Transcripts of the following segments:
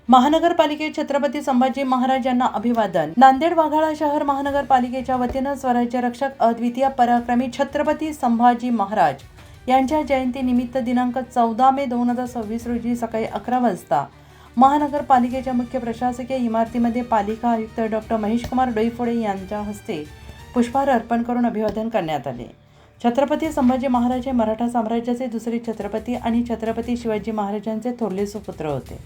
महानगरपालिकेत छत्रपती संभाजी महाराज यांना अभिवादन। नांदेड वाघाळा शहर महानगरपालिकेच्या वतीनं स्वराज्य रक्षक अद्वितीय पराक्रमी छत्रपती संभाजी महाराज यांच्या जयंतीनिमित्त दिनांक 14 मे 2026 रोजी सकाळी 11 वाजता महानगरपालिकेच्या मुख्य प्रशासकीय इमारतीमध्ये पालिका आयुक्त डॉ. महेशकुमार डोईफोडे यांच्या हस्ते पुष्पहार अर्पण करून अभिवादन करण्यात आले। छत्रपती संभाजी महाराज हे मराठा साम्राज्याचे दुसरे छत्रपती आणि छत्रपती शिवाजी महाराजांचे थोरले सुपुत्र होते।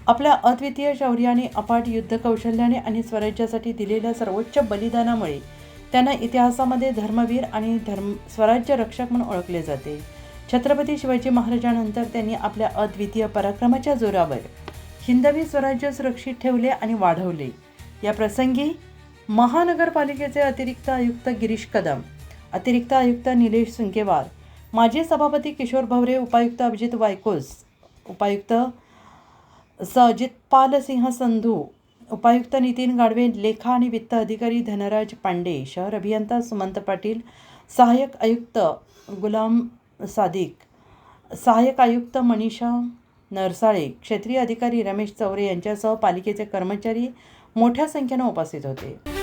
आपल्या अद्वितीय शौर्याने, अफाट युद्ध कौशल्याने आणि स्वराज्यासाठी दिलेल्या सर्वोच्च बलिदानामुळे त्यांना इतिहासामध्ये धर्मवीर आणि स्वराज्य रक्षक म्हणून ओळखले जाते। छत्रपती शिवाजी महाराजांनंतर त्यांनी आपल्या अद्वितीय पराक्रमाच्या जोरावर हिंदवी स्वराज्य सुरक्षित ठेवले आणि वाढवले। या प्रसंगी महानगरपालिकेचे अतिरिक्त आयुक्त गिरीश कदम, अतिरिक्त आयुक्त निलेश सुंकेवार, माजी सभापती किशोर भवरे, उपायुक्त अभिजित वायकोस, उपायुक्त अजितपाल सिंह संधू, उपायुक्त नितीन गाडवे, लेखा आणि वित्त अधिकारी धनराज पांडे, शहर अभियंता सुमंत पाटील, सहाय्यक आयुक्त गुलाम सादिक, सहाय्यक आयुक्त मनीषा नरसाळे, क्षेत्रीय अधिकारी रमेश चौरे यांच्यासह पालिकेचे कर्मचारी मोठ्या संख्येने उपस्थित होते।